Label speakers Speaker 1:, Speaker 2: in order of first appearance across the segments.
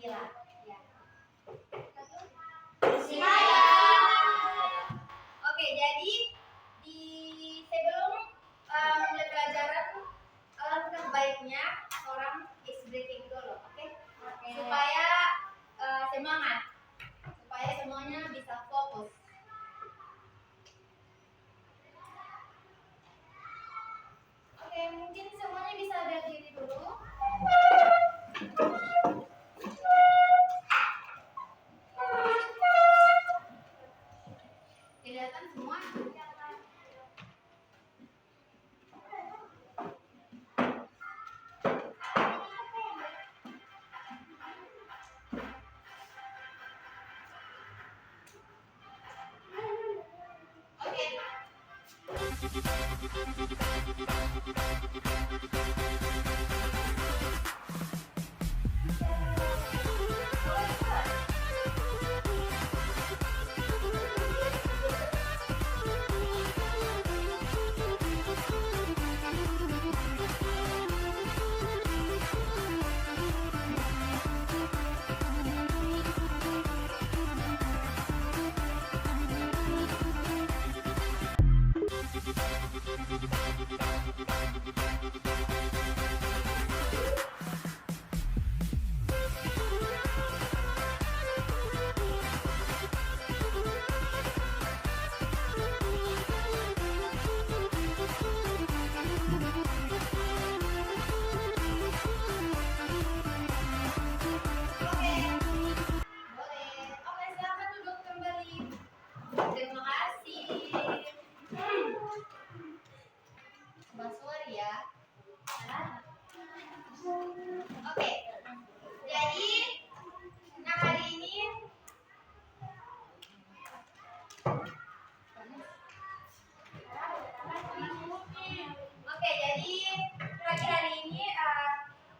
Speaker 1: Bismillah. Ya. Oke, jadi di sebelum mulai pelajaran, alangkah baiknya orang is breaking dulu, oke? Supaya semangat, supaya semuanya bisa fokus. Oke, mungkin semuanya bisa berdiri dulu. Kelihatan semua? Terima kasih. Mas Wari ya. Oke. Jadi hari ini pagi hari ini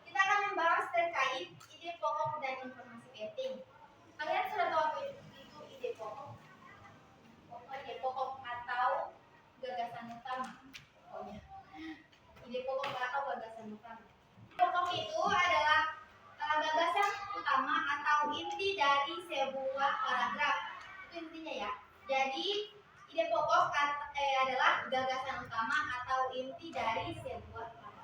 Speaker 1: kita akan membahas terkait ide pokok dan informasi penting. Kalian sudah tahu apa itu ide pokok? Ide pokok atau gagasan utama. Pokoknya ide pokok atau gagasan utama. Pokok itu adalah gagasan utama atau inti dari sebuah paragraf. Itu intinya ya. Jadi ide pokok adalah gagasan utama atau inti dari sebuah paragraf.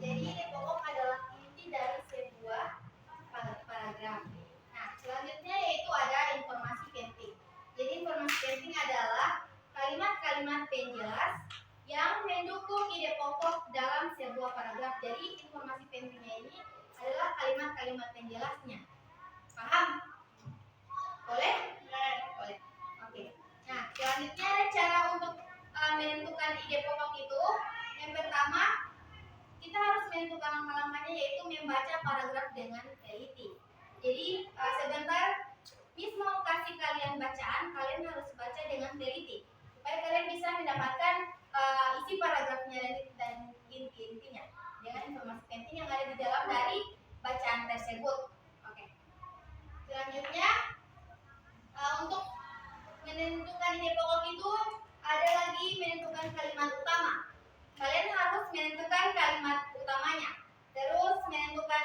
Speaker 1: Jadi ide pokok adalah inti dari sebuah paragraf. Nah, selanjutnya yaitu ada informasi penting. Jadi informasi penting adalah kalimat-kalimat penjelas yang mendukung ide pokok dalam sebuah paragraf. Jadi informasi pentingnya ini adalah kalimat-kalimat penjelasnya. Paham? Boleh? Boleh. Oke. Nah, selanjutnya ada cara untuk menentukan ide pokok itu. Yang pertama, kita harus menentukan langkah-langkahnya, yaitu membaca paragraf dengan teliti. Jadi sebentar Miss mau kasih kalian bacaan, kalian harus baca dengan teliti supaya kalian bisa mendapatkan isi paragrafnya dan inti-intinya dengan informasi penting yang ada di dalam dari bacaan tersebut. Oke. Selanjutnya untuk menentukan ide pokok itu ada lagi menentukan kalimat utama. Kalian harus menentukan kalimat utamanya, terus menentukan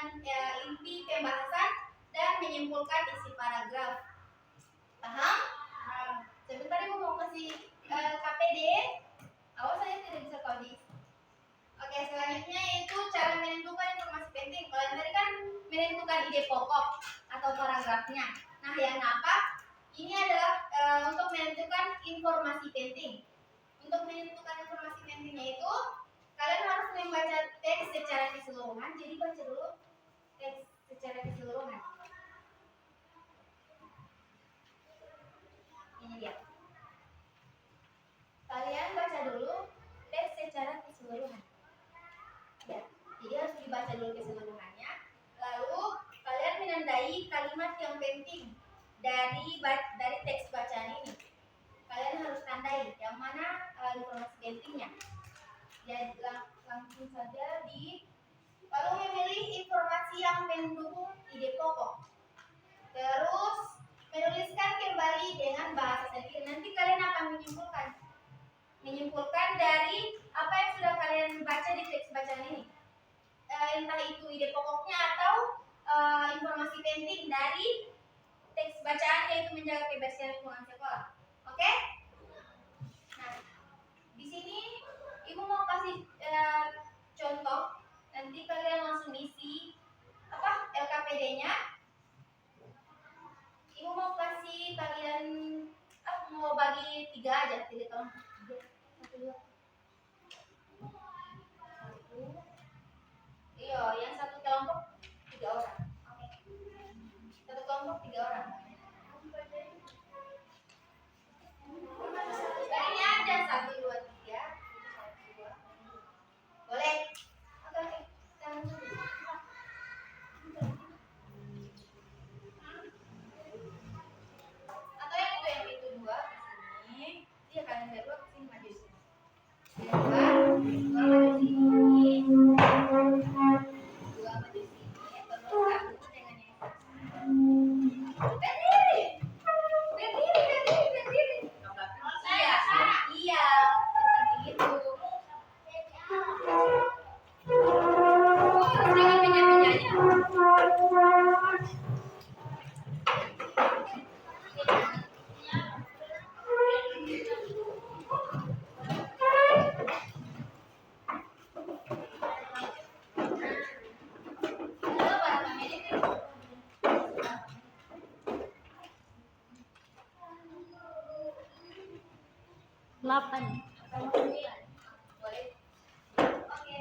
Speaker 1: inti pembahasan dan menyimpulkan isi paragraf. Paham? Sebentar ibu mau kasih KPD. Awas saya tidak bisa kodis. Oke, selanjutnya yaitu cara menentukan informasi penting. Kalian tadi kan menentukan ide pokok atau paragrafnya. Nah, yang apa? Ini adalah untuk menentukan informasi penting. Untuk menentukan informasi pentingnya itu, kalian harus membaca teks secara keseluruhan. Jadi baca dulu teks secara keseluruhan. Ini dia. Kalian baca dulu teks secara keseluruhan. Ya, jadi harus dibaca dulu keseluruhannya. Lalu kalian menandai kalimat yang penting dari teks bacaan ini. Kalian harus tandai yang mana informasi pentingnya. Dan langsung saja lalu memilih informasi yang mendukung ide pokok. Terus menuliskan kembali dengan bahasa sendiri. Nanti kalian akan menyimpulkan dari apa yang sudah kalian baca di teks bacaan ini. Entah itu ide pokoknya atau informasi penting dari teks bacaan, yaitu menjaga kebersihan lingkungan sekolah. Oke? Nah, di sini Ibu mau kasih contoh. Nanti kalian langsung isi LKPD-nya. Ibu mau kasih kalian mau bagi 3 aja, 3 tahun. 1, 2. Iya, yang satu kelompok 3 orang. Oke. Satu kelompok 3 orang. Baginya ada 1, 2, 3. Boleh? Oke. Jangan dulu. Atau yang itu 2 di sini. Iya, kalian berdua kesini maju sini. Yang 2 maju sini. 2 maju sini. Terus aku dengan yang berdiri. Iya, seperti itu. Harus dengan meja-mejanya.
Speaker 2: Delapan.
Speaker 1: Boleh. Oke.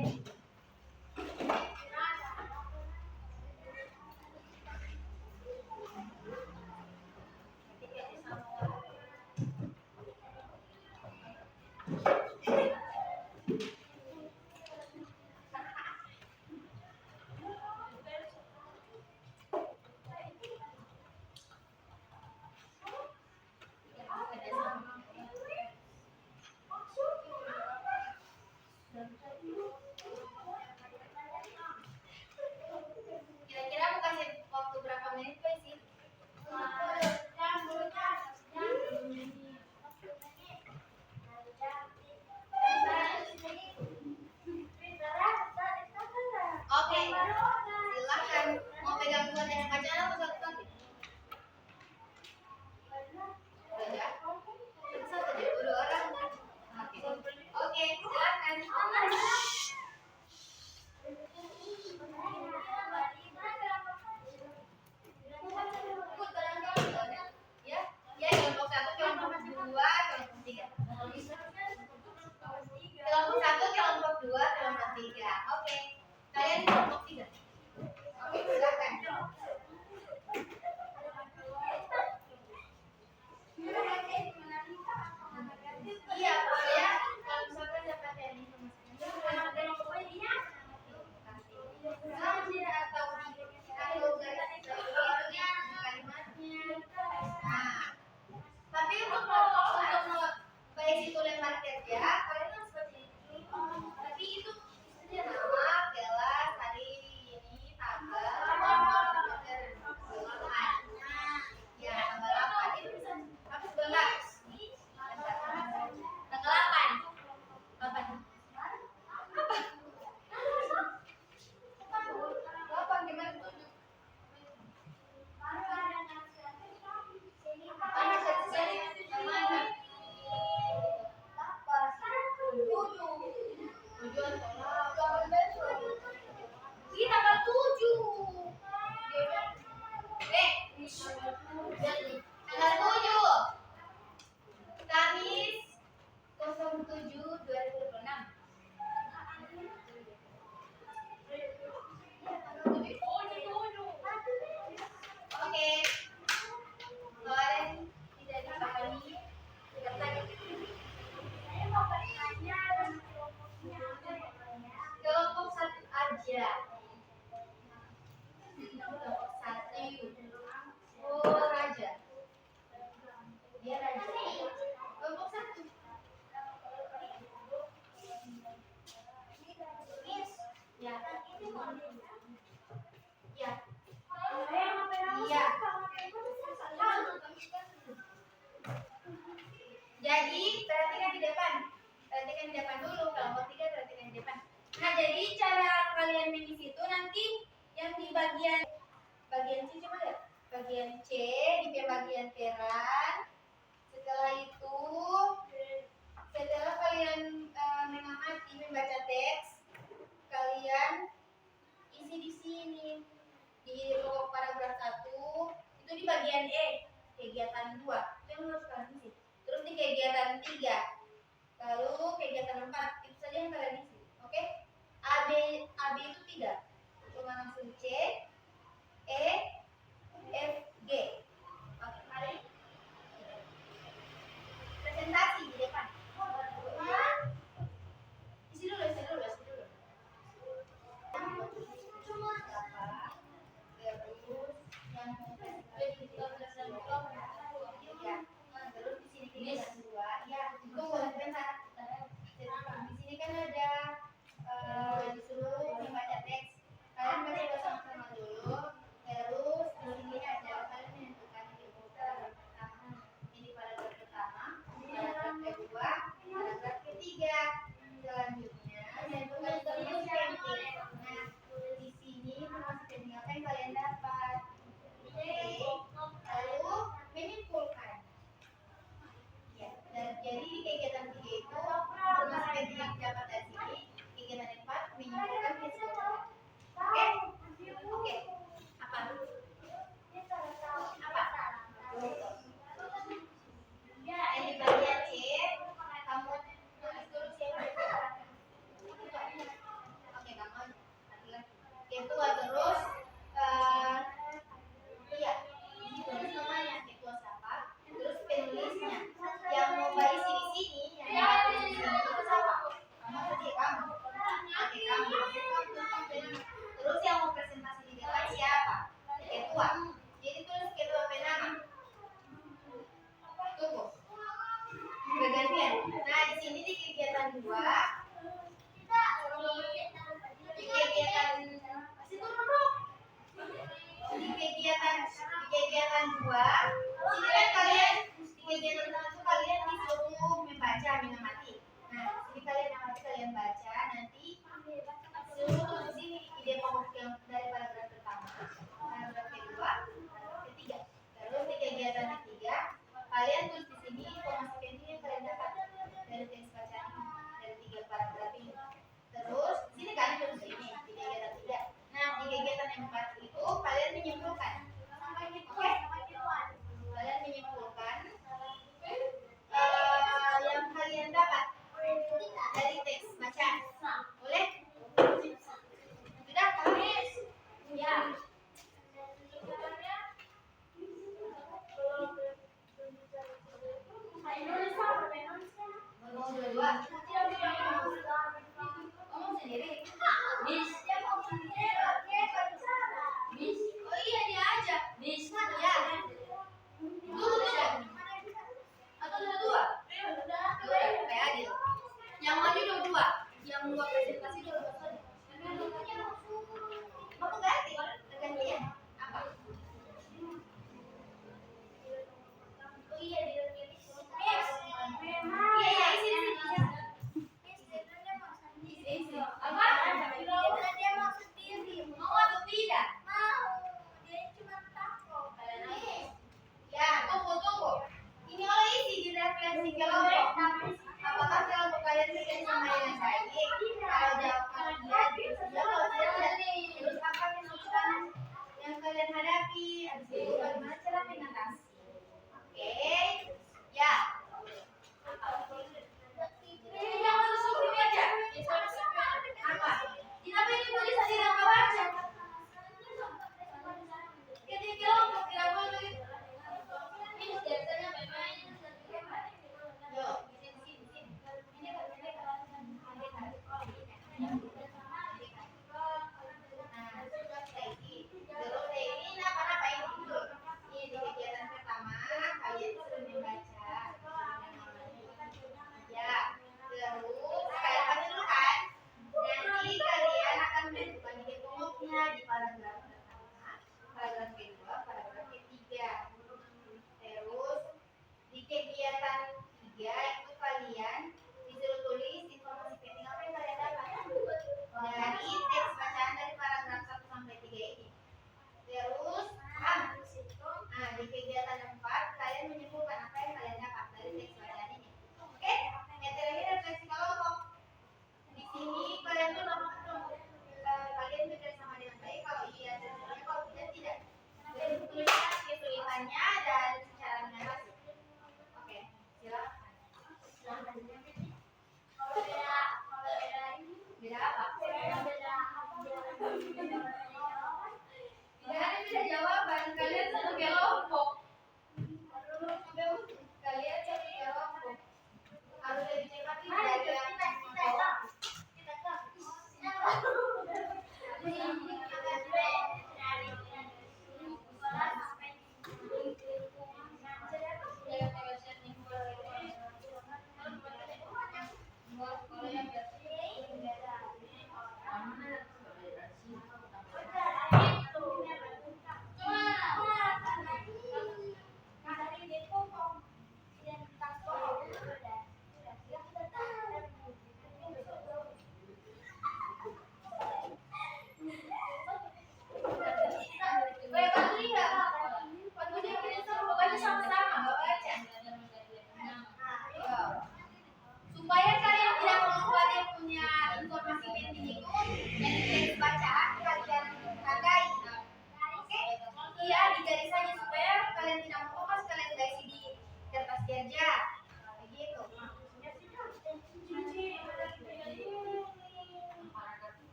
Speaker 1: Jadi perhatikan di depan. Perhatikan di depan dulu. Kelompok 3 perhatikan di depan. Nah, jadi cara kalian mengisi itu nanti yang di bagian C coba lihat. Bagian C di bagian peran. Setelah itu, setelah kalian mengamati membaca teks, kalian isi di sini di pokok paragraf 1 itu di bagian E kegiatan 2 itu yang harus kalian isi. Terus di kegiatan 3, lalu kegiatan 4 itu saja yang kalian isi. Oke? AB itu tidak. Cuma langsung C, E, F, G. Oke, mari presentasi di depan. Isi dulu. Terus di sini dua, ya tunggu sebentar. Di sini kan ada disuruh membaca teks. Kalian baca bersama-sama dulu. Terus di sini ada kalian menentukan di paragraf pertama, ini paragraf pertama, paragraf kedua, paragraf ketiga. Selanjutnya menentukan informasi penting. Nah, di sini informasi penting apa yang kalian dapat? Lalu menyimpulkan. Ya, dan jadi di kegiatan 3 itu informasi penting yang didapat dari sini. Kegiatan 4 menyimpulkan kesimpulan. Oke. Apa? Ya, ini bagian C. Kamu tulis dulu siapa yang diserahkan. Oke, kamu ketua terus. Iya, ini tulis namanya ketua siapa. Terus penulisnya. Yang mau isi di sini, yang mau isi di sini itu siapa? Kamu tadi kamu. Oke, kamu. Terus yang mau presentasi di depan siapa? Ketua. Jadi tulis ketua penama. Tunggu. Bergantian. Nah, di sini di kegiatan 2 di kegiatan situ dulu. Di kegiatan 2 ini kan kalian di kegiatan 1 itu kalian disuruh membaca mengamati. Nah, ini kalian amati, kalian baca, nanti suruh tulis sini ide pokok yang dari paragraf pertama, paragraf kedua, paragraf ketiga. Terus di kegiatan ketiga kalian tulis di sini informasi penting yang kalian dapat dari teks bacaan dari 3 paragraf ini. Terus di sini kalian tulis ini di kegiatan 3. Nah, di kegiatan 4 itu kalian menyimpulkan. Oke?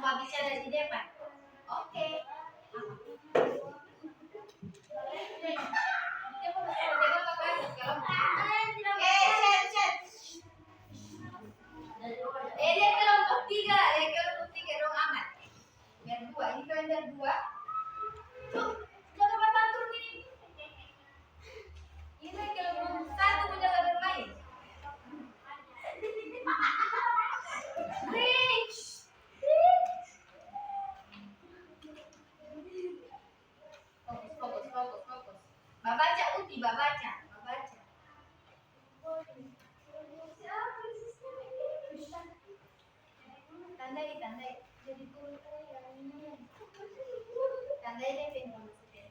Speaker 1: tanpa bicara di depan. Oke. Dia kelompok tiga dong aman. Biar dua, ini kalender dua. Tuh, jangan patah turun ini. Ini kelompok satu punya kalender lain. Fokus. Babaca Uti, babaca. Tandai. Jadi turun tandai deh informasi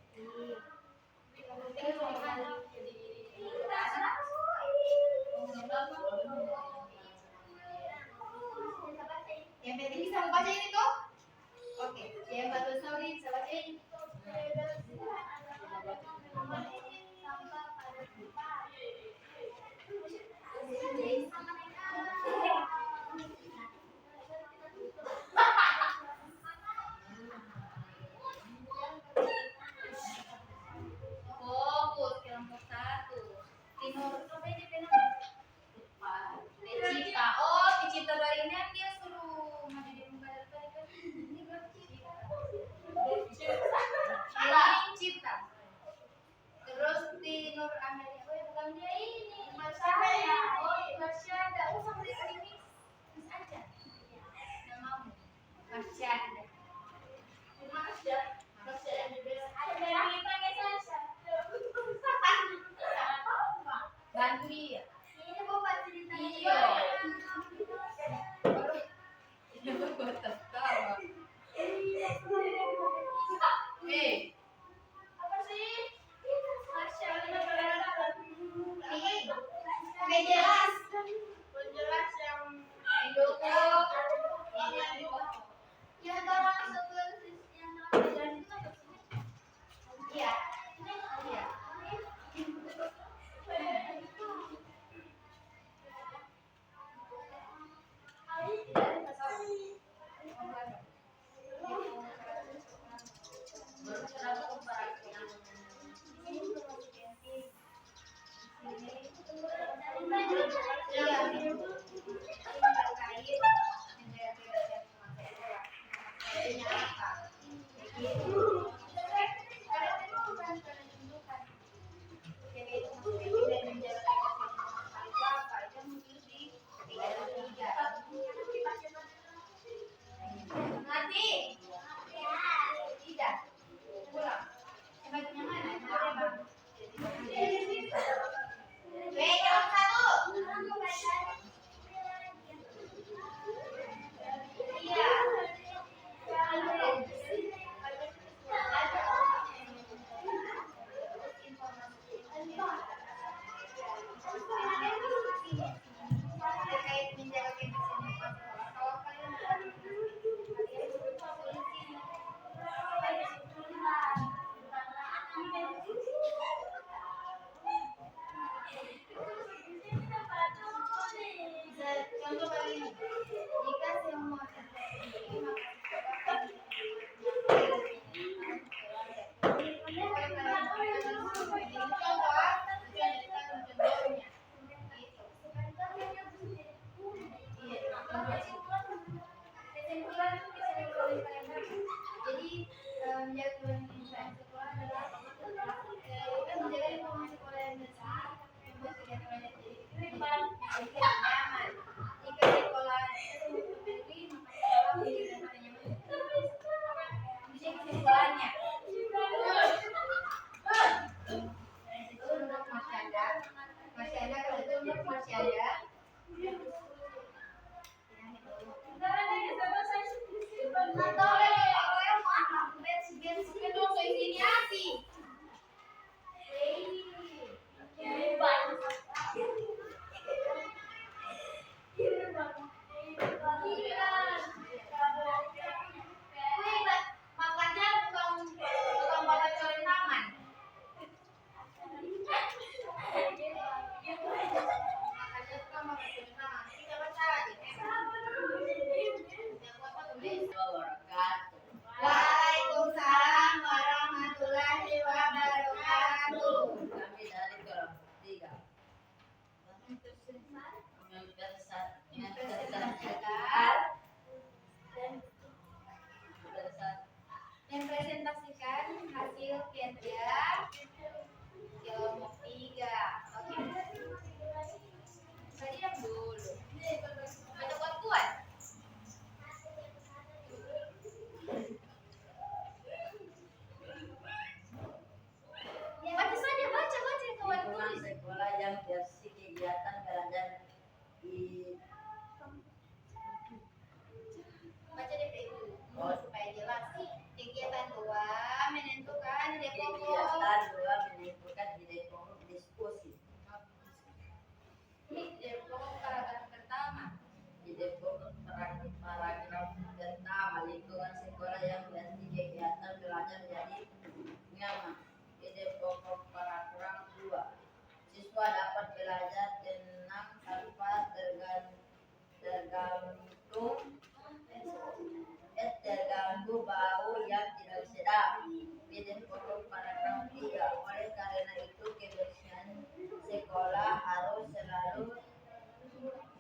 Speaker 1: penting. Yang penting bisa membaca ini tuh. Oke, yang Batu Sauri bisa baca ini. Fokus kelompok satu. Timur coba ini pena. Dicipta. Oh, dicipta dari ini dia suruh maju di muka dari kan. Ini berapa cipta. Terus di Nur Amerika. Oh, bukan dia ini. Masyada. Oh, Masyada. Oh, sama dia ini. Mis aja. Namamu. Masyada. Bantu dia. Ini bawa cerita. Iya. Ini bawa tahu. Apa sih? Penjelas yang Indoko. Yang orang sebelum yang iya.
Speaker 3: jantung, terganggu bau yang tidak sedap. Ide pokok paragraf 3. Oleh karena itu kebersihan sekolah harus selalu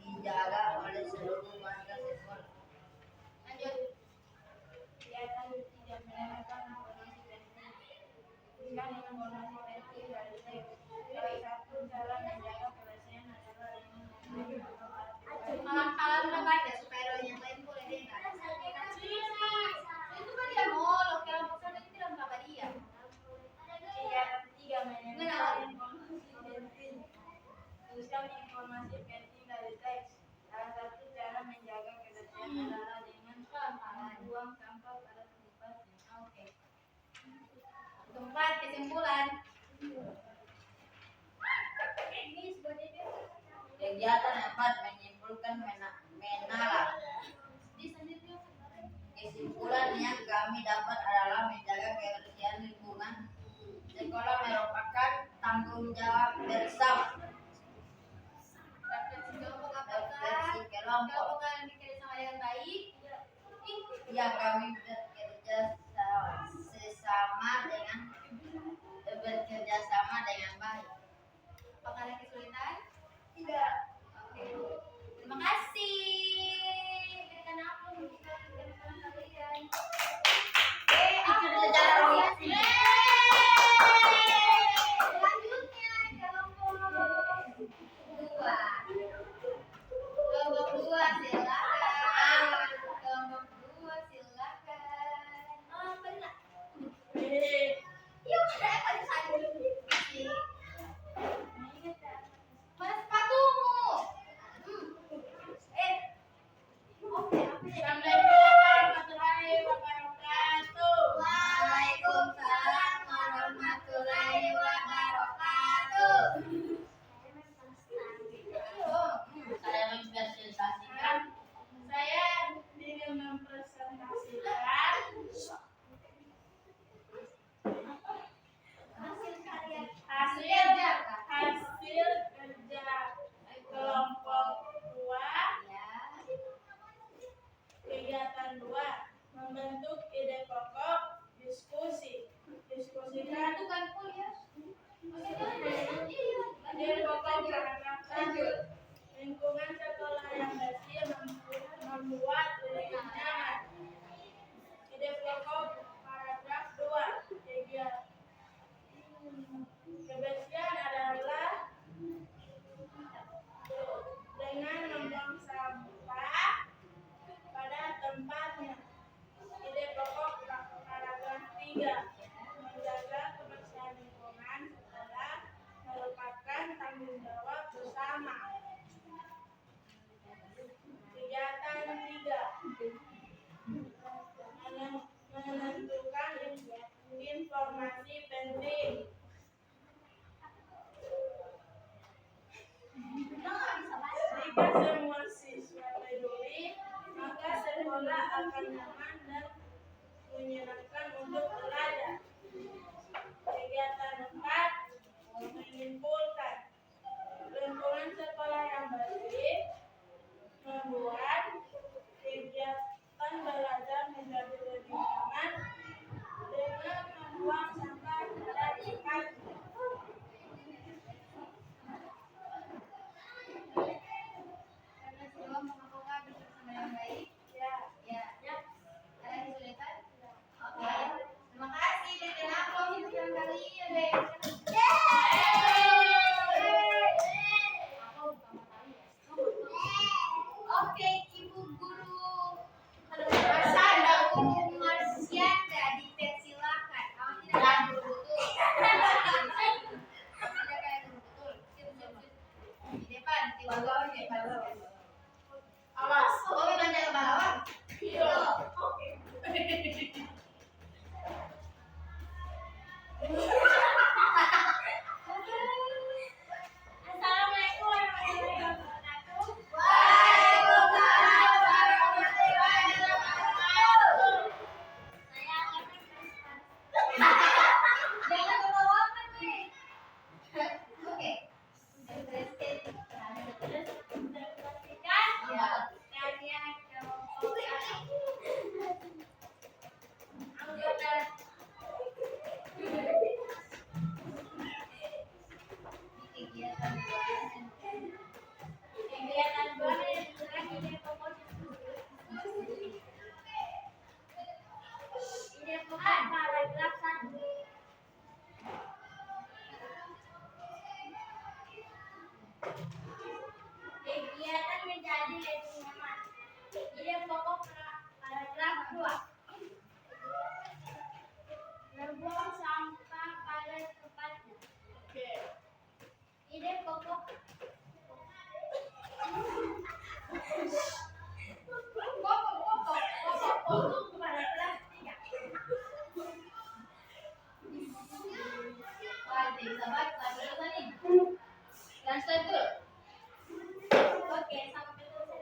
Speaker 3: dijaga oleh seluruh warga sekolah.
Speaker 1: Lanjut.
Speaker 4: Kegiatan tidak menanyakan informasi penting. Berikan informasi penting dari teks. Salah satu cara menjaga kebersihan adalah dengan memberi
Speaker 1: Malam-malam membaca supaya yang lain boleh dengar. Itu kan dia mau kalau pesan itu dalam kabar dia.
Speaker 4: Kegiatan ketiga menanyakan informasi penting. Tuliskan informasi penting dari teks. Salah satu cara menjaga kebersihan adalah dengan membuang sampah pada tempatnya.
Speaker 1: Oke. Keempat, kesimpulan. Ini sebenarnya
Speaker 3: Kegiatan 4 menyimpulkan menalar.
Speaker 1: di selanjutnya
Speaker 3: Kesimpulan yang kami dapat adalah menjaga kebersihan lingkungan sekolah merupakan tanggung jawab bersama.
Speaker 1: refleksi kelompok apakah
Speaker 3: Refleksi kelompok
Speaker 1: kelompok kalian bekerja sama dengan baik?
Speaker 3: yang kami bekerja sama dengan baik.
Speaker 1: Apakah ada kesulitan?
Speaker 3: Tidak.
Speaker 1: Oke. Terima kasih. Berikan aku berikan kalian.
Speaker 3: Secara logis.
Speaker 1: Selanjutnya kelompok dua. Kelompok dua silakan. Kelompok dua silakan. Oh benar. Yuk, saya pada saat ini. Mana sepatumu? Oke, Waalaikumsalam warahmatullahi wabarakatuh.
Speaker 3: Saya mempresentasikan
Speaker 4: Saya ingin mempresentasikan
Speaker 1: Hasil karya
Speaker 4: hasil kerja kelompok 2.
Speaker 1: ya.
Speaker 4: Kegiatan 2 membentuk ide pokok diskusi. Diskusikan
Speaker 1: Itu kan kuliah.
Speaker 4: ide pokok paragraf 1. Lingkungan sekolah yang bersih membuat lingkungan nyaman. Ide pokok paragraf 2. Kebersihan adalah dengan membuang sampah pada tempatnya. Ide pokok paragraf 3. Menjaga kebersihan lingkungan sekolah merupakan tanggung jawab bersama. Kegiatan 3. Menentukan informasi penting. Jika semua siswa peduli, maka sekolah akan nyaman dan menyenangkan untuk belajar. Kegiatan 4 menyimpulkan lingkungan sekolah yang bersih membuat kegiatan belajar menjadi lebih nyaman dengan membuang sampah pada tempatnya.
Speaker 1: Karena semua mengakukan bersama yang baik.
Speaker 4: Ya.
Speaker 1: Ya. Ada kesulitan? Oke. Terima kasih. Berikan aku berikan kalian deh. Aku pertama kali ya. Oke.
Speaker 4: Membuang sampah pada tempatnya. Ide pokok pada kelas 3.
Speaker 1: Wah, jadi sahabat, kelas berapa nih? Kelas 1.
Speaker 4: Oke, sampai selesai.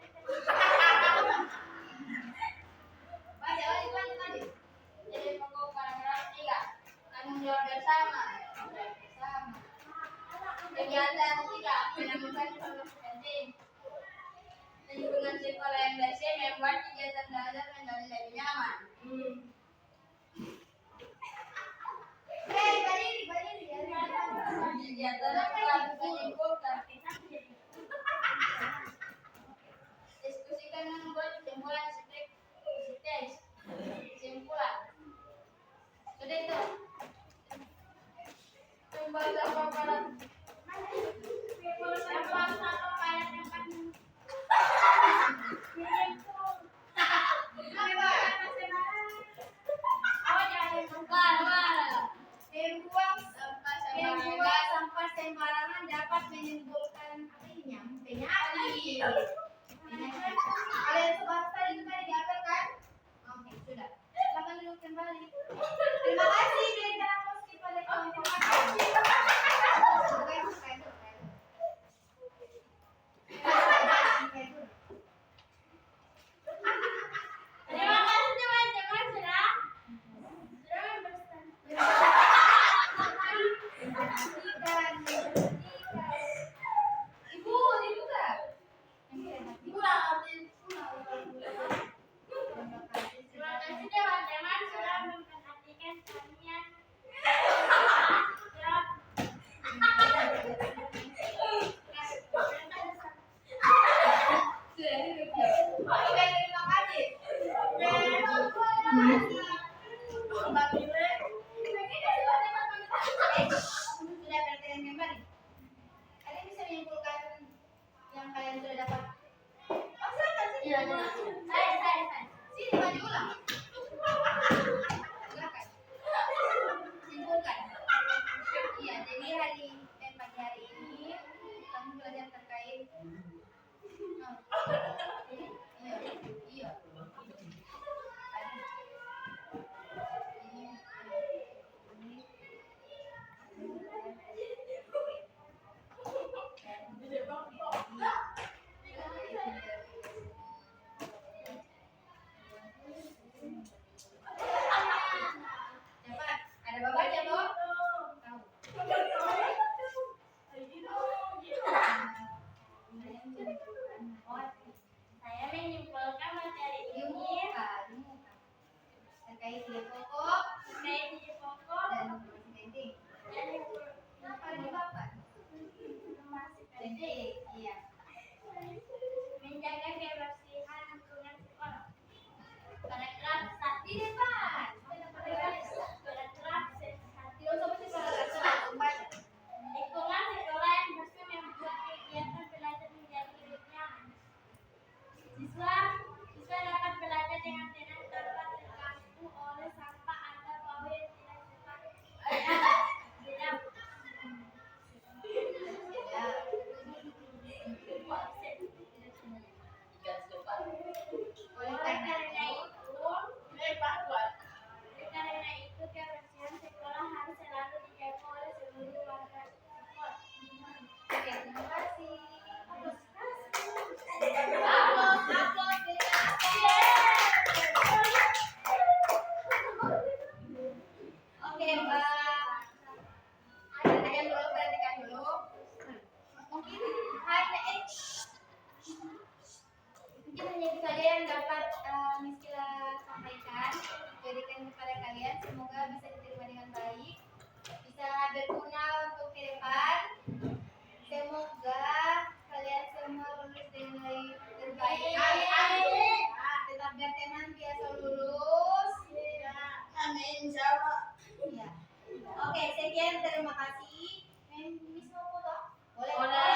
Speaker 1: Baca, lanjut.
Speaker 4: Ide pokok pada kelas 3. Tanggung jawab bersama. Kegiatan 3. Menemukan informasi penting. Lingkungan sekolah yang bersih membuat kegiatan belajar menjadi lebih nyaman.
Speaker 1: Berdiri.
Speaker 4: Kegiatan lakukan menyimpulkan. Diskusikan dan membuat kesimpulan teks. Kesimpulan.
Speaker 1: Sudah itu.
Speaker 4: Tumpah sampah pada tempatnya.
Speaker 1: Membuang sampah sembarangan dapat menimbulkan penyakit. Kalian semua tadi diatur kan? Oke, sudah. Silakan duduk kembali. Terima kasih Brenda Moski pada kelompok.
Speaker 4: Terima kasih teman-teman sudah
Speaker 1: Ibu, dibuka.
Speaker 4: Terima kasih teman-teman sudah memperhatikan kalian.
Speaker 1: Oke, terima kasih. Sudah perhatikan kembali. Kalian bisa menyimpulkan yang kalian sudah dapat. Oh, silakan sini.
Speaker 4: Saya.
Speaker 1: Sini maju ulang. Silakan. Simpulkan. Iya, jadi pagi hari ini kamu belajar terkait. Iya. Cepat, ada babanya, Bo? Tahu.
Speaker 4: Saya menyimpulkan materi
Speaker 1: Di
Speaker 4: ini
Speaker 1: muka. Terkait ide pokok
Speaker 4: terkait ide pokok
Speaker 1: dan informasi penting.
Speaker 4: dan
Speaker 1: Apa di papan?
Speaker 4: informasi penting.
Speaker 1: Penting, iya.
Speaker 4: Menjaga kebersihan lingkungan sekolah.
Speaker 1: Paragraf 1 di depan.
Speaker 4: Paragraf 1.
Speaker 1: Tidak usah baca paragraf 1, baca.
Speaker 4: Lingkungan sekolah yang bersih membuat kegiatan belajar menjadi lebih nyaman. Siswa dapat belajar dengan tenang tanpa terganggu oleh sampah atau bau yang tidak suka. Karena itu kebersihan sekolah harus selalu dijaga oleh seluruh warga sekolah.
Speaker 1: Oke, terima kasih. Oke, Mbak. Kalian dulu perhatikan dulu. Mungkin hanya itu saja yang dapat Miss Kila sampaikan, berikan kepada kalian. Semoga bisa diterima dengan baik, bisa berguna untuk ke depan. Semoga kalian semua lulus dengan nilai terbaik. Tetap berteman biasa lulus.
Speaker 3: Amin, insyaallah.
Speaker 1: Ya. Oke, sekian, terima kasih. Miss mau foto? Boleh.
Speaker 4: Boleh.